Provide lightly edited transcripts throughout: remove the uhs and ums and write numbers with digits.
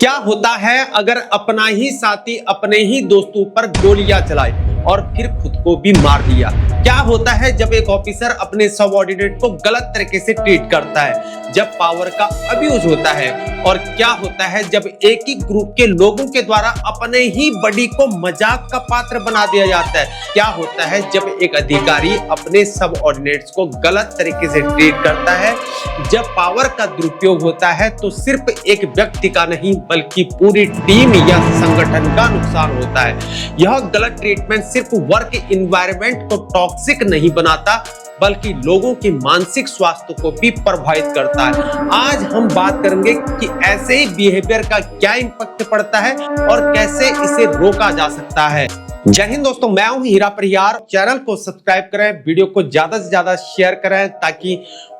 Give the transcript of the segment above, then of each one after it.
क्या होता है अगर अपना ही साथी अपने ही दोस्तों पर गोलियां चलाए और फिर खुद को भी मार दिया? क्या होता है जब एक ऑफिसर अपने सबऑर्डिनेट को गलत तरीके से ट्रीट करता है, जब पावर का अब्यूज होता है? और क्या होता है जब एक ही ग्रुप के लोगों के द्वारा अपने ही बड़ी को मजाक का पात्र बना दिया जाता है? क्या होता है जब एक अधिकारी अपने सबऑर्डिनेट्स को गलत तरीके से ट्रीट करता है? जब पावर का दुरुपयोग होता है तो सिर्फ एक व्यक्ति का नहीं बल्कि पूरी टीम या संगठन का नुकसान होता है। यह गलत ट्रीटमेंट सिर्फ वर्क एनवायरनमेंट को टॉक्सिक नहीं बनाता बल्कि लोगों के मानसिक स्वास्थ्य को भी प्रभावित करता है। आज हम बात करेंगे कि ऐसे ही बिहेवियर का क्या इम्पैक्ट पड़ता है और कैसे इसे रोका जा सकता है। जय हिंद दोस्तों, मैं हूं हीरा परिहार। चैनल को सब्सक्राइब करें, वीडियो को ज्यादा से ज्यादा शेयर करें ताकि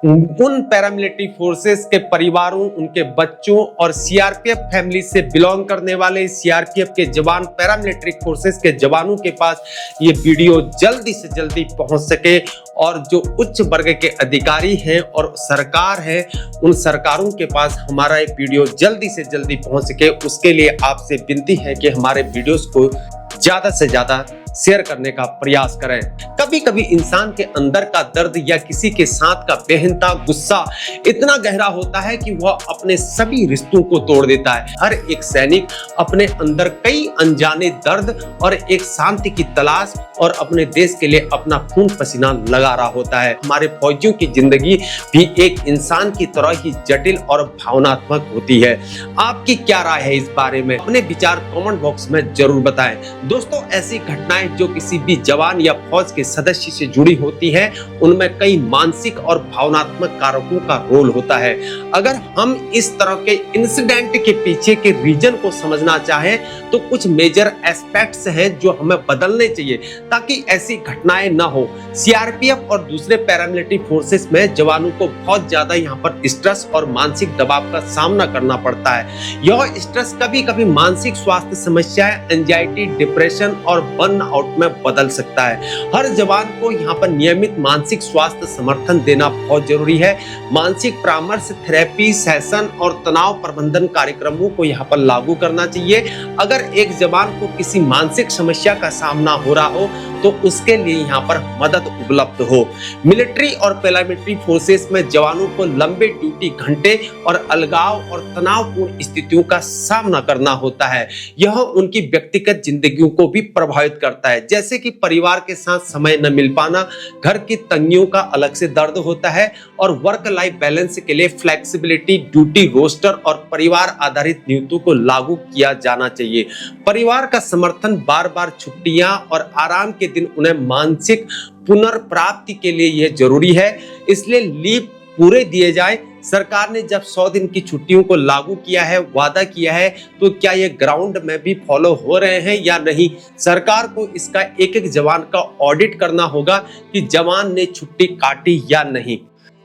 उन पैरामिलिट्री फोर्सेस के परिवारों, उनके बच्चों और सीआरपीएफ फैमिली से बिलोंग करने वाले सीआरपीएफ के जवान, पैरामिलिट्री फोर्सेस के जवानों के पास ये वीडियो जल्दी से जल्दी पहुंच सके और जो उच्च वर्ग के अधिकारी हैं और सरकार है, उन सरकारों के पास हमारा ये वीडियो जल्दी से जल्दी पहुंच सके। उसके लिए आपसे विनती है कि हमारे वीडियोस को ज्यादा से ज्यादा शेयर करने का प्रयास करें। कभी कभी इंसान के अंदर का दर्द या किसी के साथ का बेहनता गुस्सा इतना गहरा होता है कि वह अपने सभी रिश्तों को तोड़ देता है। हर एक सैनिक अपने अंदर कई अनजाने दर्द और एक शांति की तलाश और अपने देश के लिए अपना खून पसीना लगा रहा होता है। हमारे फौजियों की जिंदगी भी एक इंसान की तरह ही जटिल और भावनात्मक होती है। आपकी क्या राय है इस बारे में? अपने विचार कमेंट बॉक्स में जरूर बताएं। दोस्तों, ऐसी घटनाएं जो किसी भी जवान या फौज के सदस्य से जुड़ी होती है, उनमें कई मानसिक और भावनात्मक कारकों का रोल होता है। अगर हम इस तरह के इंसिडेंट के पीछे के रीजन को समझना चाहें तो कुछ मेजर एस्पेक्ट्स हैं जो हमें बदलने चाहिए ताकि ऐसी घटनाएं ना हो। सीआरपीएफ और दूसरे पैरामिलिट्री फोर्सेस में जवानों को बहुत ज्यादा यहाँ पर स्ट्रेस और मानसिक दबाव का सामना करना पड़ता है। यह स्ट्रेस कभी कभी मानसिक स्वास्थ्य समस्याएं, एंजाइटी, डिप्रेशन और बर्नआउट में बदल सकता है। हर जवान को यहाँ पर नियमित मानसिक स्वास्थ्य समर्थन देना बहुत जरूरी है। मानसिक परामर्श, थेरेपी सेशन और तनाव प्रबंधन कार्यक्रमों को यहाँ पर लागू करना चाहिए। अगर एक जवान को किसी मानसिक समस्या का सामना हो रहा हो तो उसके लिए यहाँ पर मदद उपलब्ध हो। मिलिट्री और पैरामिलिट्री फोर्सेस में जवानों को लंबे ड्यूटी घंटे और अलगाव और तनावपूर्ण स्थितियों का सामना करना होता है। यह उनकी व्यक्तिगत जिंदगियों को भी प्रभावित करता है, जैसे कि परिवार के साथ समय न मिल पाना, घर की तंगियों का अलग से दर्द होता है और वर्क लाइफ बैलेंस के लिए फ्लेक्सिबिलिटी, ड्यूटी रोस्टर और परिवार आधारित नीतियों को लागू किया जाना चाहिए। परिवार का समर्थन, बार बार छुट्टियां और आराम के दिन उन्हें मानसिक पुनर्प्राप्ति के लिए यह जरूरी है, इसलिए लीव पूरे दिए जाए। सरकार ने जब 100 दिन की छुट्टियों को लागू किया है, वादा किया है, तो क्या ये ग्राउंड में भी फॉलो हो रहे हैं या नहीं? सरकार को इसका एक एक जवान का ऑडिट करना होगा कि जवान ने छुट्टी काटी या नहीं।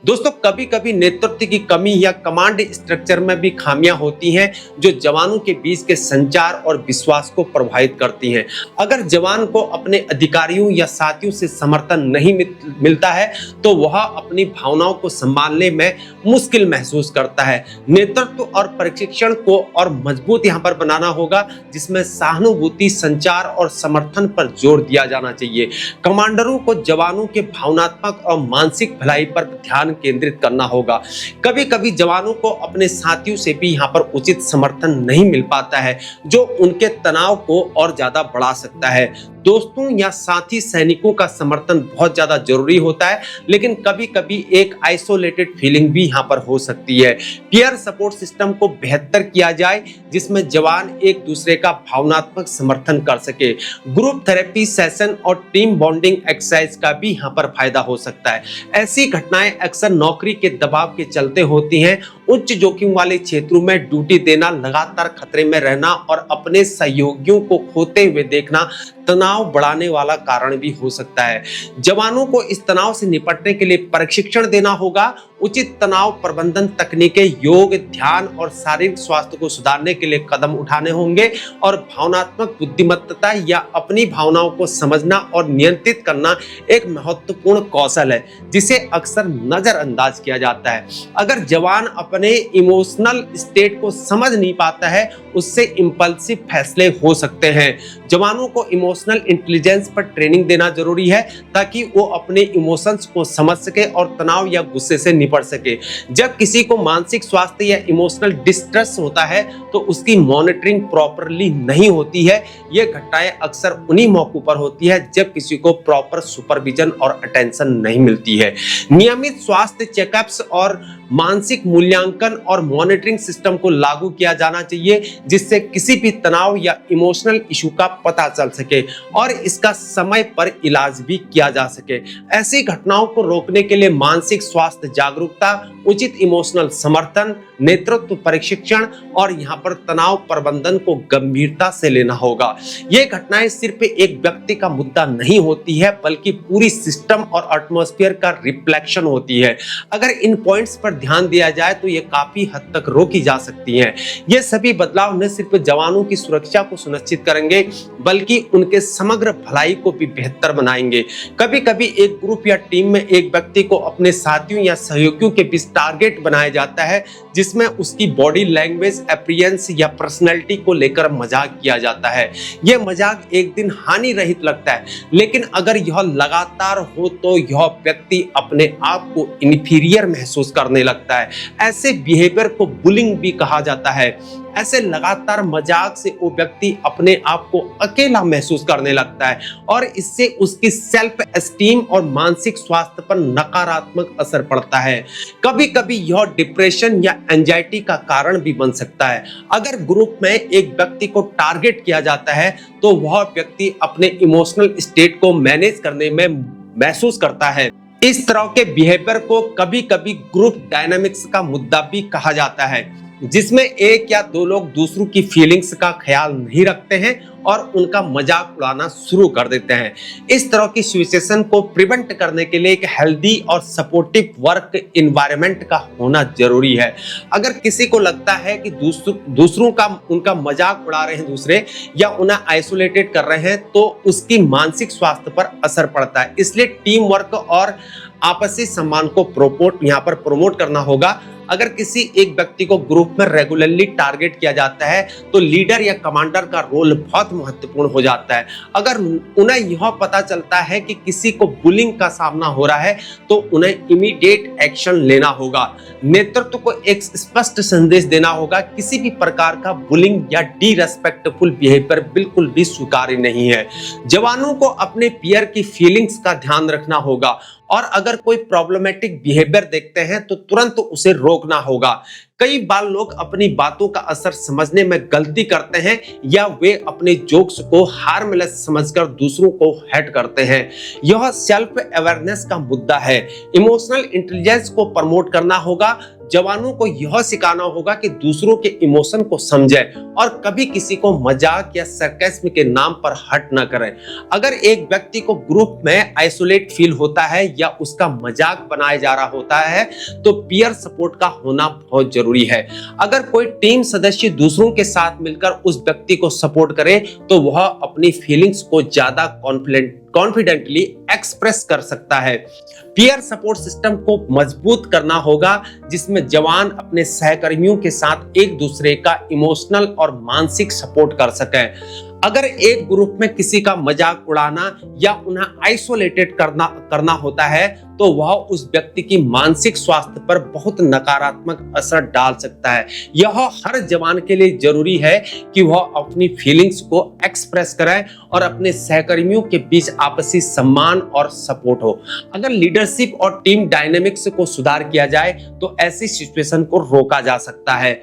दोस्तों, कभी कभी नेतृत्व की कमी या कमांड स्ट्रक्चर में भी खामियां होती हैं जो जवानों के बीच के संचार और विश्वास को प्रभावित करती हैं। अगर जवान को अपने अधिकारियों या साथियों से समर्थन नहीं मिलता है तो वह अपनी भावनाओं को संभालने में मुश्किल महसूस करता है। नेतृत्व और प्रशिक्षण को और मजबूत यहाँ पर बनाना होगा, जिसमें सहानुभूति, संचार और समर्थन पर जोर दिया जाना चाहिए। कमांडरों को जवानों के भावनात्मक और मानसिक भलाई पर ध्यान केंद्रित करना होगा। कभी कभी जवानों को अपने साथियों से भी यहाँ पर उचित समर्थन नहीं मिल पाता है, जो उनके तनाव को और ज्यादा बढ़ा सकता है। दोस्तों या साथी सैनिकों का समर्थन बहुत ज्यादा जरूरी होता है, लेकिन कभी कभी एक आइसोलेटेड फीलिंग भी यहाँ पर हो सकती है। पीयर सपोर्ट सिस्टम को बेहतर किया जाए, जिसमें जवान एक दूसरे का भावनात्मक समर्थन कर सके। ग्रुप थेरेपी सेशन और टीम बॉन्डिंग एक्सरसाइज का भी यहाँ पर फायदा हो सकता है। ऐसी घटनाएं अक्सर नौकरी के दबाव के चलते होती हैं। उच्च जोखिम वाले क्षेत्रों में ड्यूटी देना, लगातार खतरे में रहना और अपने सहयोगियों को खोते हुए देखना तनाव बढ़ाने वाला कारण भी हो सकता है। जवानों को इस तनाव से निपटने के लिए प्रशिक्षण देना होगा, उचित तनाव प्रबंधन तकनीकें, योग, ध्यान और शारीरिक स्वास्थ्य को सुधारने के लिए कदम उठाने होंगे। और भावनात्मक बुद्धिमत्ता या अपनी भावनाओं को समझना और नियंत्रित करना एक महत्वपूर्ण कौशल है जिसे अक्सर नजरअंदाज किया जाता है। अगर जवान अपने इमोशनल स्टेट को समझ नहीं पाता है, उससे इंपल्सिव फैसले हो सकते हैं। जवानों को इमोशनल इंटेलिजेंस पर ट्रेनिंग देना जरूरी है ताकि वो अपने इमोशंस को समझ सके और तनाव या गुस्से से निपट सके। जब किसी को मानसिक स्वास्थ्य या इमोशनल डिस्ट्रेस होता है तो उसकी मॉनिटरिंग प्रॉपरली नहीं होती है। ये घटनाएं अक्सर उन्हीं मौकों पर होती है जब किसी को प्रॉपर सुपरविजन और अटेंशन नहीं मिलती है। नियमित स्वास्थ्य चेकअप्स और मानसिक मूल्यांकन और मॉनिटरिंग सिस्टम को लागू किया जाना चाहिए जिससे किसी भी तनाव या इमोशनल इशू का पता चल सके और इसका समय पर इलाज भी किया जा सके। ऐसी घटनाओं को रोकने के लिए मानसिक स्वास्थ्य जागरूकता, उचित इमोशनल समर्थन, नेतृत्व प्रशिक्षण और यहाँ पर तनाव प्रबंधन को गंभीरता से लेना होगा। ये घटनाएं सिर्फ एक व्यक्ति का मुद्दा नहीं होती है बल्कि पूरी सिस्टम और एटमॉस्फेयर का रिफ्लेक्शन होती है। अगर इन पॉइंट्स पर ध्यान दिया जाए तो ये काफी हद तक रोकी जा सकती हैं। ये सभी बदलाव न सिर्फ जवानों की सुरक्षा को सुनिश्चित करेंगे बल्कि उनके समग्र भलाई को भी बेहतर बनाएंगे। कभी कभी एक ग्रुप या टीम में एक व्यक्ति को अपने साथियों या सहयोगियों के बीच टारगेट बनाया जाता है जिसमें उसकी बॉडी लैंग्वेज, अपीयरेंस या पर्सनैलिटी को लेकर मजाक किया जाता है। यह मजाक एक दिन हानि रहित लगता है, लेकिन अगर यह लगातार हो तो यह व्यक्ति अपने आप को इन्फीरियर महसूस करने लगता है। ऐसे बिहेवियर को बुलिंग भी कहा जाता है। ऐसे लगातार मजाक से वो व्यक्ति अपने आप को अकेला महसूस करने लगता है और इससे उसकी सेल्फ एस्टीम और मानसिक स्वास्थ्य पर नकारात्मक असर पड़ता है। कभी कभी यह डिप्रेशन या एंजाइटी का कारण भी बन सकता है। अगर ग्रुप में एक व्यक्ति को टारगेट किया जाता है तो वह व्यक्ति अपने इमोशनल स्टेट को मैनेज करने में महसूस करता है। इस तरह के बिहेवियर को कभी कभी ग्रुप डायनामिक्स का मुद्दा भी कहा जाता है, जिसमें एक या दो लोग दूसरों की फीलिंग्स का ख्याल नहीं रखते हैं और उनका मजाक उड़ाना शुरू कर देते हैं। इस तरह की सिचुएशन को प्रिवेंट करने के लिए एक हेल्दी और सपोर्टिव वर्क एनवायरनमेंट का होना जरूरी है। अगर किसी को लगता है कि दूसरों का उनका मजाक उड़ा रहे हैं दूसरे या उन्हें आइसोलेटेड कर रहे हैं तो उसकी मानसिक स्वास्थ्य पर असर पड़ता है। इसलिए टीम वर्क और आपसी सम्मान को प्रमोट करना होगा। अगर किसी एक व्यक्ति को ग्रुप में रेगुलरली टारगेट किया जाता है तो लीडर या कमांडर का रोल बहुत महत्वपूर्ण हो जाता है। अगर उन्हें यह पता चलता है कि किसी को बुलिंग का सामना हो रहा है तो उन्हें इमीडिएट एक्शन लेना होगा। नेतृत्व को एक स्पष्ट संदेश देना होगा, किसी भी प्रकार का बुलिंग या डिसरेस्पेक्टफुल बिहेवियर बिल्कुल भी स्वीकार्य नहीं है। जवानों को अपने पीयर की फीलिंग्स का ध्यान रखना होगा और अगर कोई प्रॉब्लमेटिक बिहेवियर देखते हैं तो तुरंत उसे रोकना होगा। कई बार लोग अपनी बातों का असर समझने में गलती करते हैं या वे अपने जोक्स को हार्मलेस समझकर दूसरों को हर्ट करते हैं। यह सेल्फ अवेयरनेस का मुद्दा है। इमोशनल इंटेलिजेंस को प्रमोट करना होगा। जवानों को यह सिखाना होगा कि दूसरों के इमोशन को समझें और कभी किसी को मजाक या सरकास्म के नाम पर हर्ट न करें। अगर एक व्यक्ति को ग्रुप में आइसोलेट फील होता है या उसका मजाक बनाया जा रहा होता है तो पीयर सपोर्ट का होना बहुत जरूरी है। अगर कोई टीम सदस्य दूसरों के साथ मिलकर उस व्यक्ति को सपोर्ट करे तो वह अपनी फीलिंग्स को ज्यादा कॉन्फिडेंटली एक्सप्रेस कर सकता है। पीयर सपोर्ट सिस्टम को मजबूत करना होगा जिसमें जवान अपने सहकर्मियों के साथ एक दूसरे का इमोशनल और मानसिक सपोर्ट कर सकें। अगर एक ग्रुप में किसी का मजाक उड़ाना या उन्हें आइसोलेटेड करना होता है तो वह उस व्यक्ति की मानसिक स्वास्थ्य पर बहुत नकारात्मक असर डाल सकता है। यह हर जवान के लिए जरूरी है कि वह अपनी फीलिंग्स को एक्सप्रेस करे और अपने सहकर्मियों के बीच आपसी सम्मान और सपोर्ट हो। अगर लीडरशिप और टीम डायनेमिक्स को सुधार किया जाए तो ऐसी सिचुएशन को रोका जा सकता है।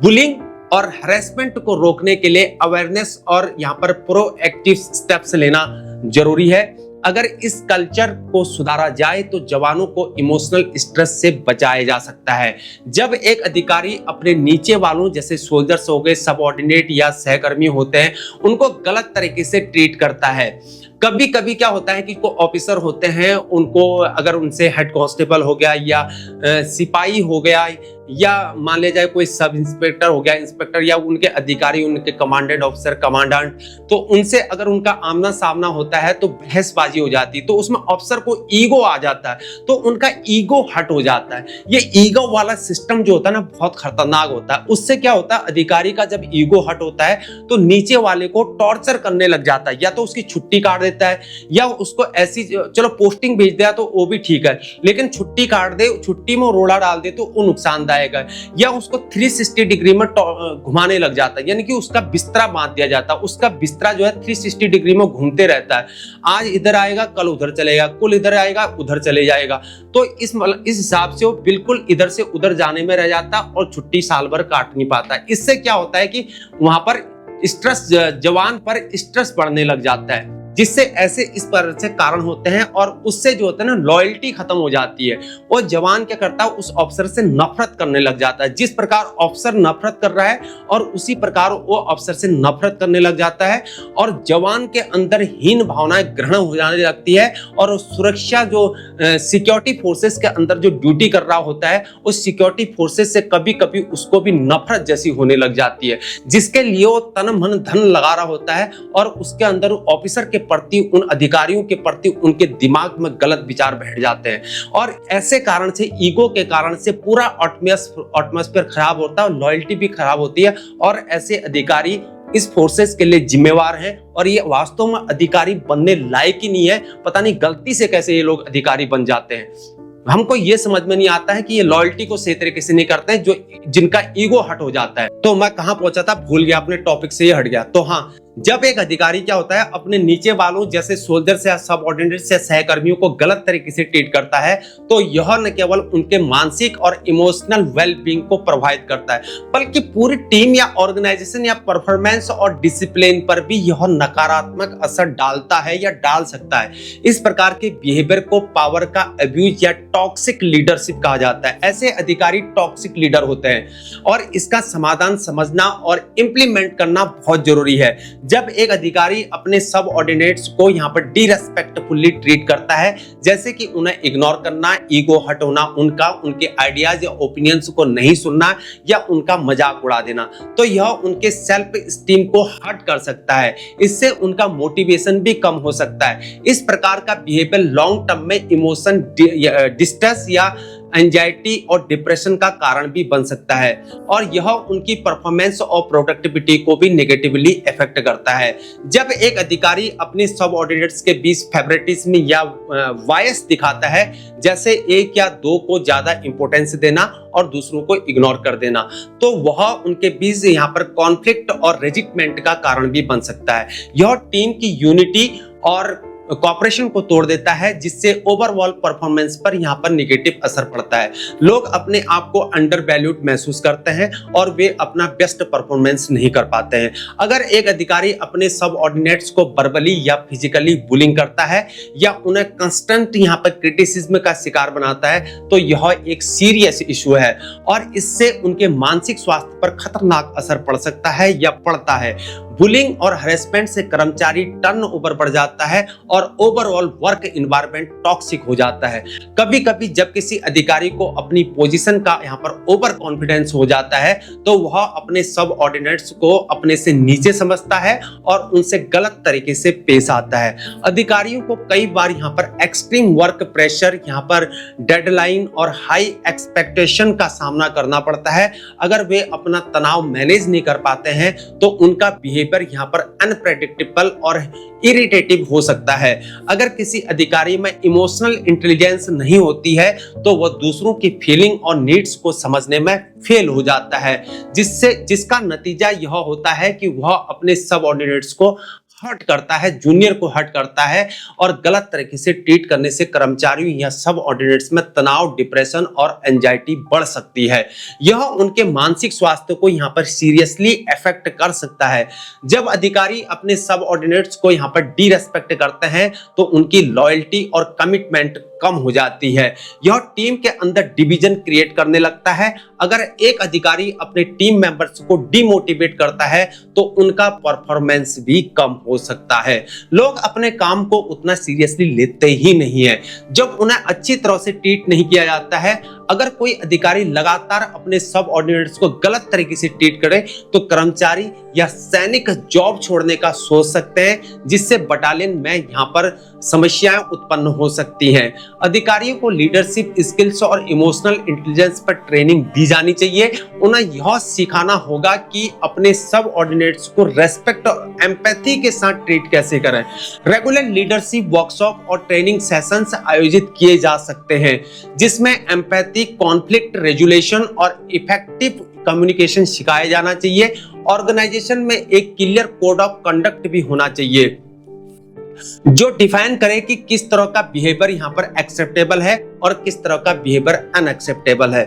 बुलिंग और हैरेसमेंट को रोकने के लिए अवेयरनेस और यहाँ पर प्रोएक्टिव स्टेप्स लेना जरूरी है। अगर इस कल्चर को सुधारा जाए तो जवानों को इमोशनल स्ट्रेस से बचाया जा सकता है। जब एक अधिकारी अपने नीचे वालों जैसे सोल्जर्स हो गए, सबऑर्डिनेट या सहकर्मी होते हैं, उनको गलत तरीके से ट्रीट करता है कभी कभी क्या होता है कि कोई ऑफिसर होते हैं, उनको अगर उनसे हेड कांस्टेबल हो गया या सिपाही हो गया या मान लिया जाए कोई सब इंस्पेक्टर हो गया, इंस्पेक्टर या उनके अधिकारी, उनके कमांडेंट ऑफिसर, कमांडेंट, तो उनसे अगर उनका आमना सामना होता है तो बहसबाजी हो जाती है, तो उसमें अफसर को ईगो आ जाता है, तो उनका ईगो हट हो जाता है। ये ईगो वाला सिस्टम जो होता है ना, बहुत खतरनाक होता है। उससे क्या होता है, अधिकारी का जब ईगो हट होता है तो नीचे वाले को टॉर्चर करने लग जाता है, या तो उसकी छुट्टी काट देता है या उसको ऐसी, चलो पोस्टिंग भेज दिया तो वो भी ठीक है, लेकिन छुट्टी काट दे, छुट्टी में रोड़ा डाल दे तो वो नुकसानदायक है, या उसको 360 डिग्री में घुमाने लग जाता है, यानी कि उसका बिस्तरा बांध दिया जाता है। उसका बिस्तरा जो है 360 डिग्री में घूमते रहता है, आज इधर आएगा कल उधर चलेगा, कल इधर आएगा उधर चले जाएगा। तो इस हिसाब से वो बिल्कुल इधर से उधर जाने में रह जाता और छुट्टी साल भर काट नहीं पाता। इससे क्या होता है कि वहां पर स्ट्रेस, जवान पर स्ट्रेस बढ़ने लग जाता है, जिससे ऐसे इस तरह से कारण होते हैं, और उससे जो होता है ना, लॉयल्टी खत्म हो जाती है। और जवान क्या करता है, उस अफसर से नफरत करने लग जाता है। जिस प्रकार अफसर नफरत कर रहा है और उसी प्रकार वो अफसर से नफरत करने लग जाता है, और जवान के अंदर हीन भावनाएं ग्रहण हो जाने लगती है, और सुरक्षा जो सिक्योरिटी फोर्सेस के अंदर जो ड्यूटी कर रहा होता है, उस सिक्योरिटी फोर्सेस से कभी कभी उसको भी नफरत जैसी होने लग जाती है, जिसके लिए वो तन मन धन लगा रहा होता है, और उसके अंदर ऑफिसर के प्रति, उन अधिकारियों के प्रति उनके दिमाग में गलत विचार बैठ जाते हैं, और ऐसे कारण से, ईगो के कारण से पूरा एटमॉस्फेयर खराब होता है, लॉयल्टी भी खराब होती है, और ऐसे अधिकारी इस फोर्सेस के लिए जिम्मेवार हैं, और ये वास्तव में अधिकारी बनने लायक ही नहीं है। पता नहीं गलती से कैसे ये लोग अधिकारी बन जाते हैं। हमको ये समझ में नहीं आता है कि ये लॉयल्टी को सही तरीके से नहीं करते हैं, जो जिनका ईगो हट हो जाता है। तो मैं कहां पहुंचा था, भूल गया, अपने टॉपिक से ही हट गया। तो हाँ, जब एक अधिकारी क्या होता है, अपने नीचे वालों जैसे सोल्जर से या सबऑर्डिनेट से सहकर्मियों को गलत तरीके से ट्रीट करता है, तो यह न केवल उनके मानसिक और इमोशनल वेलबींग को प्रभावित करता है, बल्कि पूरी टीम या ऑर्गेनाइजेशन या परफॉर्मेंस और डिसिप्लिन पर भी यह नकारात्मक असर डालता है या डाल सकता है। इस प्रकार के बिहेवियर को पावर का अब्यूज या टॉक्सिक लीडरशिप कहा जाता है। ऐसे अधिकारी टॉक्सिक लीडर होते हैं, और इसका समाधान समझना और इंप्लीमेंट करना बहुत जरूरी है। जब एक अधिकारी अपने सब ऑर्डिनेट्स को यहाँ पर डिरेस्पेक्टफुली ट्रीट करता है, जैसे कि उन्हें इग्नोर करना, ईगो हट होना उनका, उनके आइडियाज या ओपिनियंस को नहीं सुनना या उनका मजाक उड़ा देना, तो यह उनके सेल्फ स्टीम को हर्ट कर सकता है। इससे उनका मोटिवेशन भी कम हो सकता है। इस प्रकार का बिहेवियर लॉन्ग टर्म में इमोशन डिस्ट्रेस या एंजाइटी और डिप्रेशन का कारण भी बन सकता है, और यह उनकी परफॉर्मेंस और प्रोडक्टिविटी को भी नेगेटिवली इफेक्ट करता है। जब एक अधिकारी अपने सबऑर्डिनेट्स के बीच फेवरेटिज्म या वायस दिखाता है, जैसे एक या दो को ज्यादा इंपॉर्टेंस देना और दूसरों को इग्नोर कर देना, तो वह उनके बीच यहाँ पर कॉन्फ्लिक्ट और रेजिटमेंट का कारण भी बन सकता है। यह टीम की यूनिटी और कॉपरेशन को तोड़ देता है, जिससे ओवरऑल परफॉर्मेंस पर यहाँ पर नेगेटिव असर पड़ता है। लोग अपने आप को अंडर वैल्यूड महसूस करते हैं और वे अपना बेस्ट परफॉर्मेंस नहीं कर पाते हैं। अगर एक अधिकारी अपने सबऑर्डिनेट्स को वर्बली या फिजिकली बुलिंग करता है या उन्हें कंस्टेंट यहाँ पर क्रिटिसिज्म का शिकार बनाता है, तो यह एक सीरियस इशू है, और इससे उनके मानसिक स्वास्थ्य पर खतरनाक असर पड़ सकता है या पड़ता है। बुलिंग और हरेसमेंट से कर्मचारी टर्नओवर बढ़ जाता है और ओवरऑल वर्क एनवायरनमेंट टॉक्सिक हो जाता है। कभी कभी जब किसी अधिकारी को अपनी पोजीशन का यहाँ पर ओवर कॉन्फिडेंस हो जाता है, तो वह अपने सब ऑर्डिनेट्स को अपने से नीचे समझता है और उनसे गलत तरीके से पेश आता है। अधिकारियों को कई बार यहाँ पर एक्सट्रीम वर्क प्रेशर, यहाँ पर डेडलाइन और हाई एक्सपेक्टेशन का सामना करना पड़ता है। अगर वे अपना तनाव मैनेज नहीं कर पाते हैं, तो उनका बिहेवियर यहाँ पर अनप्रेडिक्टेबल और इरिटेटिव हो सकता है। अगर किसी अधिकारी में इमोशनल इंटेलिजेंस नहीं होती है, तो वह दूसरों की फीलिंग और नीड्स को समझने में फेल हो जाता है, जिसका नतीजा यह होता है कि वह अपने सबऑर्डिनेट्स को हर्ट करता है, जूनियर को हर्ट करता है, और गलत तरीके से ट्रीट करने से कर्मचारियों या सब ऑर्डिनेट्स में तनाव, डिप्रेशन और एंजाइटी बढ़ सकती है। यह उनके मानसिक स्वास्थ्य को यहाँ पर सीरियसली अफेक्ट कर सकता है। जब अधिकारी अपने सब ऑर्डिनेट्स को यहाँ पर डिरेस्पेक्ट करते हैं, तो उनकी लॉयल्टी और कमिटमेंट कम हो जाती है। यह टीम के अंदर डिवीजन क्रिएट करने लगता है। अगर एक अधिकारी अपने टीम मेंबर्स को डिमोटिवेट करता है तो उनका परफॉर्मेंस भी कम हो सकता है। लोग अपने काम को उतना सीरियसली लेते ही नहीं है जब उन्हें अच्छी तरह से ट्रीट नहीं किया जाता है। अगर कोई अधिकारी लगातार अपने सबऑर्डिनेट्स को गलत तरीके से ट्रीट करे तो कर्मचारी या सैनिक जॉब छोड़ने का सोच सकते हैं, जिससे बटालियन में यहाँ पर समस्याएं उत्पन्न हो सकती हैं। अधिकारियों को लीडरशिप स्किल्स और इमोशनल इंटेलिजेंस पर ट्रेनिंग दी जानी चाहिए। उन्हें यह सिखाना होगा कि अपने सबऑर्डिनेट्स को रेस्पेक्ट और एम्पैथी के साथ ट्रीट कैसे करें। रेगुलर लीडरशिप वर्कशॉप और ट्रेनिंग सेशंस आयोजित किए जा सकते हैं, जिसमें एम्पैथी, कॉन्फ्लिक्ट रेजुलेशन और इफेक्टिव कम्युनिकेशन सिखाया जाना चाहिए। ऑर्गेनाइजेशन में एक क्लियर कोड ऑफ कंडक्ट भी होना चाहिए जो डिफाइन करे कि किस तरह का बिहेवियर यहाँ पर एक्सेप्टेबल है और किस तरह का बिहेवियर अनएक्सेप्टेबल है।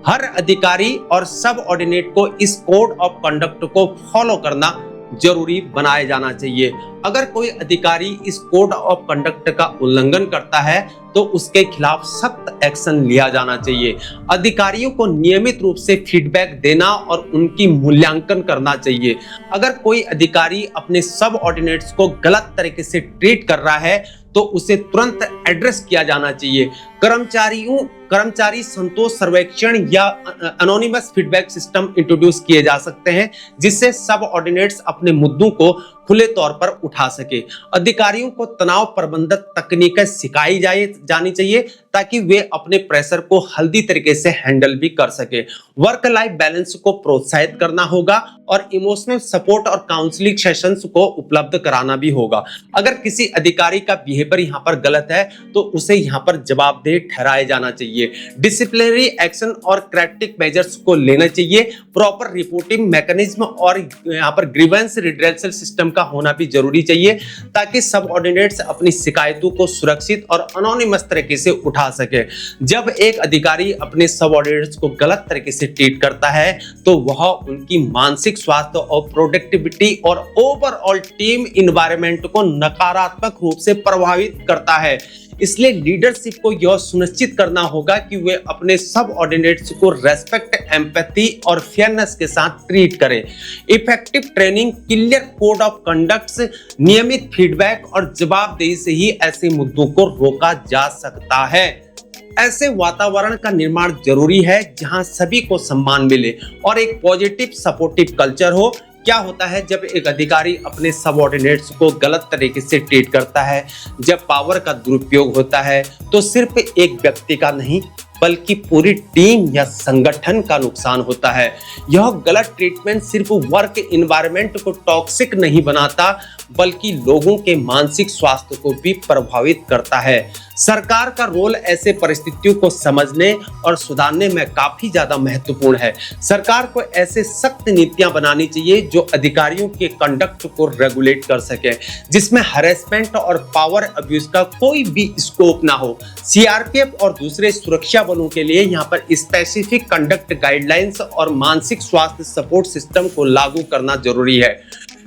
हर अधिकारी और सबऑर्डिनेट को इस कोड ऑफ कंडक्ट को फॉलो करना जरूरी बनाया जाना चाहिए। अगर कोई अधिकारी इस कोड ऑफ कंडक्ट का उल्लंघन करता है तो उसके खिलाफ सख्त एक्शन लिया जाना चाहिए। अधिकारियों को नियमित रूप से फीडबैक देना और उनकी मूल्यांकन करना चाहिए। अगर कोई अधिकारी अपने सबऑर्डिनेट्स को गलत तरीके से ट्रीट कर रहा है तो उसे तुरंत एड्रेस किया जाना चाहिए। कर्मचारी संतोष सर्वेक्षण या एनोनिमस फीडबैक सिस्टम इंट्रोड्यूस किए जा सकते हैं, जिससे सबऑर्डिनेट्स अपने मुद्दों को खुले तौर पर उठा सके। अधिकारियों को तनाव प्रबंधन तकनीकें सिखाई जानी चाहिए ताकि वे अपने प्रेशर को हेल्दी तरीके से हैंडल भी कर सके। वर्क लाइफ बैलेंस को प्रोत्साहित करना होगा और इमोशनल सपोर्ट और काउंसलिंग सेशंस को उपलब्ध कराना भी होगा। अगर किसी अधिकारी का बिहेवियर यहाँ पर गलत है तो उसे यहाँ पर जवाबदेह ठहराया जाना चाहिए। डिसिप्लिनरी एक्शन और करेक्टिव मेजर्स को लेना चाहिए। प्रॉपर रिपोर्टिंग मैकेनिज्म और यहाँ पर ग्रीवेंस रिड्रेसल सिस्टम का होना भी जरूरी चाहिए ताकि सबऑर्डिनेट्स अपनी शिकायतों को सुरक्षित और एनोनिमस तरीके से उठा सके। जब एक अधिकारी अपने सबऑर्डिनेट्स को गलत तरीके से ट्रीट करता है तो वह उनकी मानसिक स्वास्थ्य और प्रोडक्टिविटी और ओवरऑल टीम इन्वायरमेंट को नकारात्मक रूप से प्रभावित करता है। इसलिए लीडरशिप को यह सुनिश्चित करना होगा कि वे अपने सबऑर्डिनेट्स को रेस्पेक्ट, एम्पैथी और फेयरनेस के साथ ट्रीट करें। Effective training, clear code of conducts, नियमित फीडबैक और जवाबदेही से ही ऐसे मुद्दों को रोका जा सकता है। ऐसे वातावरण का निर्माण जरूरी है जहां सभी को सम्मान मिले और एक पॉजिटिव सपोर्टिव कल्चर हो। क्या होता है जब एक अधिकारी अपने सबऑर्डिनेट्स को गलत तरीके से ट्रीट करता है, जब पावर का दुरुपयोग होता है तो सिर्फ एक व्यक्ति का नहीं बल्कि पूरी टीम या संगठन का नुकसान होता है। यह गलत ट्रीटमेंट सिर्फ वर्क एनवायरनमेंट को टॉक्सिक नहीं बनाता बल्कि लोगों के मानसिक स्वास्थ्य को भी प्रभावित करता है। सरकार का रोल ऐसे परिस्थितियों को समझने और सुधारने में काफी ज्यादा महत्वपूर्ण है। सरकार को ऐसे सख्त नीतियां बनानी चाहिए जो अधिकारियों के कंडक्ट को रेगुलेट कर सके, जिसमें हैरेसमेंट और पावर अब्यूज का कोई भी स्कोप ना हो। सीआरपीएफ और दूसरे सुरक्षा बलों के लिए यहाँ पर स्पेसिफिक कंडक्ट गाइडलाइंस और मानसिक स्वास्थ्य सपोर्ट सिस्टम को लागू करना जरूरी है।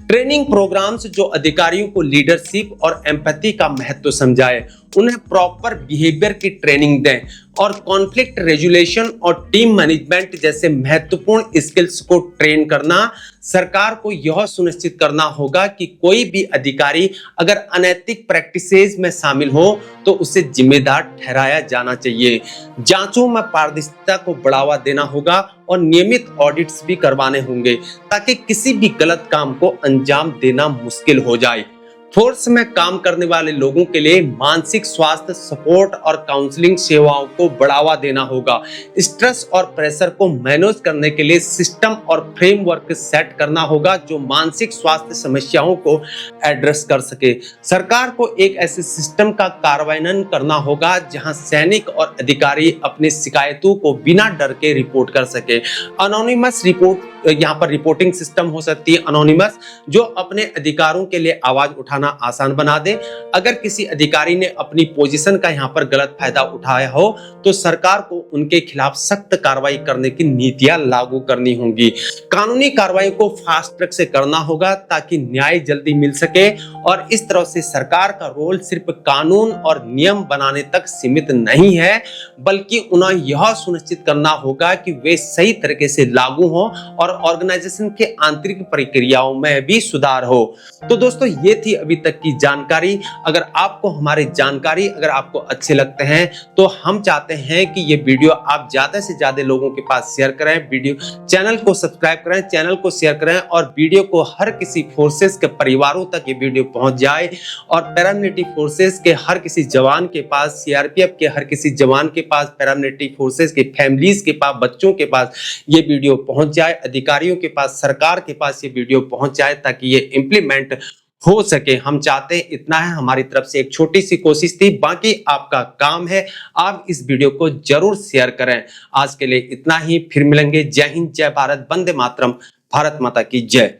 ट्रेनिंग प्रोग्राम्स जो अधिकारियों को लीडरशिप और एम्पैथी का महत्व समझाए, उन्हें प्रॉपर बिहेवियर की ट्रेनिंग दें और कॉन्फ्लिक्ट रेजुलेशन और टीम मैनेजमेंट जैसे महत्वपूर्ण स्किल्स को ट्रेन करना। सरकार को यह सुनिश्चित करना होगा कि कोई भी अधिकारी अगर अनैतिक प्रैक्टिसेस में शामिल हो तो उसे जिम्मेदार ठहराया जाना चाहिए। जांचों में पारदर्शिता को बढ़ावा देना होगा और नियमित ऑडिट्स भी करवाने होंगे ताकि किसी भी गलत काम को अंजाम देना मुश्किल हो जाए। फोर्स में काम करने वाले लोगों के लिए मानसिक स्वास्थ्य सपोर्ट और काउंसलिंग सेवाओं को बढ़ावा देना होगा। स्ट्रेस और प्रेशर को मैनेज करने के लिए सिस्टम और फ्रेमवर्क सेट करना होगा जो मानसिक स्वास्थ्य समस्याओं को एड्रेस कर सके। सरकार को एक ऐसे सिस्टम का कार्यान्वयन करना होगा जहां सैनिक और अधिकारी अपनी शिकायतों को बिना डर के रिपोर्ट कर सके। अनोनिमस रिपोर्ट यहाँ पर रिपोर्टिंग सिस्टम हो सकती है अनोनिमस, जो अपने अधिकारों के लिए आवाज उठाना आसान बना दे। अगर किसी अधिकारी ने अपनी पोजीशन का यहाँ पर गलत फायदा उठाया हो तो सरकार को उनके खिलाफ सख्त कार्रवाई करने की नीतियां लागू करनी होंगी। कानूनी कार्रवाई को फास्ट ट्रैक से करना होगा ताकि न्याय जल्दी मिल सके, और इस तरह से सरकार का रोल सिर्फ कानून और नियम बनाने तक सीमित नहीं है, बल्कि उन्हें यह सुनिश्चित करना होगा कि वे सही तरीके से लागू हो और ऑर्गेनाइजेशन के आंतरिक प्रक्रियाओं में भी सुधार हो। तो दोस्तों, ये थी अभी तक की जानकारी। अगर आपको हमारी जानकारी अगर आपको अच्छे लगते हैं तो हम चाहते हैं कि ये वीडियो आप ज्यादा से ज्यादा लोगों के पास शेयर करें। वीडियो चैनल को सब्सक्राइब करें, चैनल को शेयर करें, और वीडियो को हर किसी फोर्सेस के परिवारों तक ये वीडियो पहुंच जाए, और पैरामिलिट्री फोर्सेस के हर किसी जवान के पास, सीआरपीएफ के हर किसी जवान के पास, पैरामिलिट्री फोर्सेस के फैमिलीज के पास, बच्चों के पास ये वीडियो पहुंच जाए, अधिकारियों के पास, सरकार के पास ये वीडियो पहुंच जाए, ताकि ये इंप्लीमेंट हो सके। हम चाहते हैं, इतना है हमारी तरफ से, एक छोटी सी कोशिश थी, बाकी आपका काम है। आप इस वीडियो को जरूर शेयर करें। आज के लिए इतना ही, फिर मिलेंगे। जय हिंद, जय भारत, वंदे मातरम, भारत माता की जय।